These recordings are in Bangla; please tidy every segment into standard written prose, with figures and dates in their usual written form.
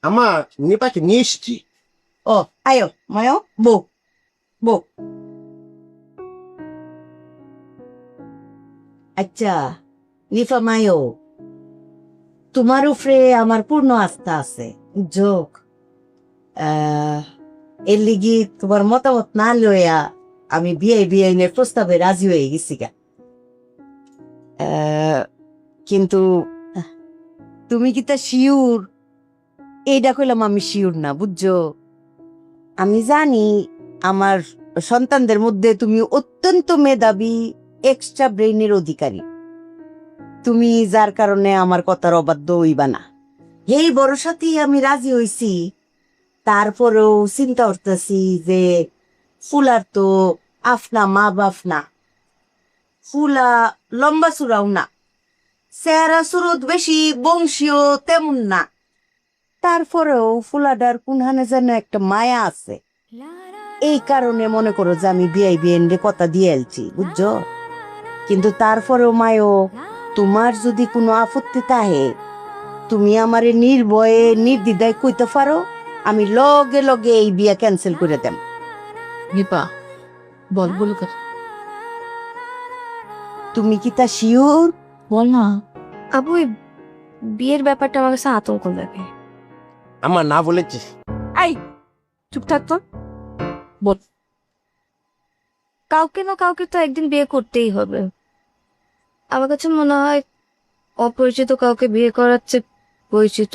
আমার নিপাকে নিয়ে এসছি। ও আয়ো মায়ো বো বো। আচ্ছা নিফা মায়ো, তোমার উপরে আমার পূর্ণ আস্থা আছে। যোগ এর লিগি তোমার মতামত না লইয়া আমি বিয়ে প্রস্তাবে রাজি হয়ে গেছি গা। কিন্তু তুমি কি তা শিওর? এইটা কইলাম আমি শিওর না, বুঝছো? আমি জানি আমার সন্তানদের মধ্যে তুমি অত্যন্ত মেধাবী, এক্সট্রা ব্রেইনের অধিকারী। তুমি যার কারণে আমার কথার অবাধ্য হইবা না, এই ভরসাতেই আমি রাজি হইছি। তারপরেও চিন্তা করতেছি যে ফুলার তো আফনা মা বাপ না, ফুলা লম্বা চূড়াও না, চেহারা সুরত বেশি বংশীয় তেমন না। তারপরেও ফুলাডার কোনখানে যেন একটা মায়া আছে। এই কারণে মনে করো যে আমি বিয়ে কথা দিয়ে এলছি, বুঝছো? কিন্তু তারপরেও মায়ও, তোমার যদি কোনো আপত্তি থাকে তুমি আমারে নির্ভয়ে নির্দ্বিধায় কইতে পারো, আমি লগে লগে এই বিয়া ক্যান্সেল করে দেব। নিপা বল বল কর। তুমি কি তা শিওর? বল না। আপু এই বিয়ের ব্যাপারটা আমার কাছে আতঙ্ক লাগে। আমার না বলেছে। এই চুপ থাক তো। বল। কাউকে না কাউকে তো একদিন বিয়ে করতেই হবে। আমার কাছে মনে হয় অপরিচিত কাউকে বিয়ে করার চেয়ে পরিচিত,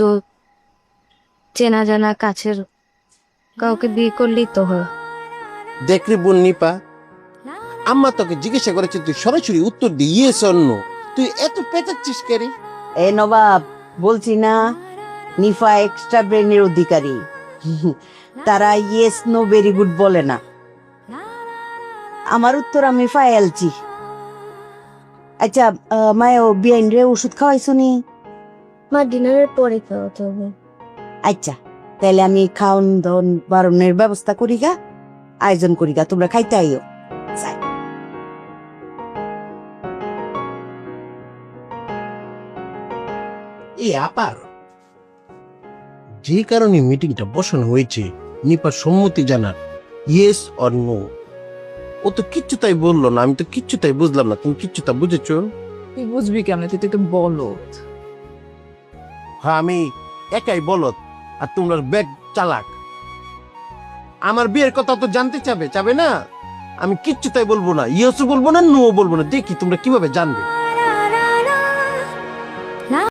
চেনা জানা, কাছের কাউকে বিয়ে করলেই তো হয়। দেখলি বোন নিপা, আম্মা তোকে জিজ্ঞাসা করেছে, তুই সরাসরি উত্তর দিয়েছ অন্য, তুই এত পেঁচাচ্ছিস কেরে? এ নবাব, বলছি না নিফা এক্সট্রা ব্রেনের অধিকারী। তারা ইয়েস নো ভেরি গুড বলে না। আমার উত্তর আমি ফাইলছি। আচ্ছা মায়ও বিয়াইন রে ওষুধ খাওয়াইছো নি? মা ডিনারের পরে খাওয়াতে হবে। আচ্ছা তাহলে আমি খাওন দাওন বারণের ব্যবস্থা করি গা, আয়োজন করি গা, তোমরা খাইতে আইও। যাই। এই আপার যে কারণে মিটিংটা বসানো হয়েছে, নিপার সম্মতি জানার, ইয়েস অর নো, ও তো কিচ্ছু তাই বললো না। আমি তো কিচ্ছু তাই বুঝলাম না, তুমি কিচ্ছু তা বুঝেছো? তুই বুঝবি কেমন? তুই তো বলো। হ্যাঁ আমি একাই বলত, আর তোমরা ব্যাগ চালাক। আমার বিয়ের কথা তো জানতে চাবে না। আমি কিচ্ছু তাই বলবো না, ইয়েসও বলবো না, নো বলবো না। দেখি তোমরা কিভাবে জানবে।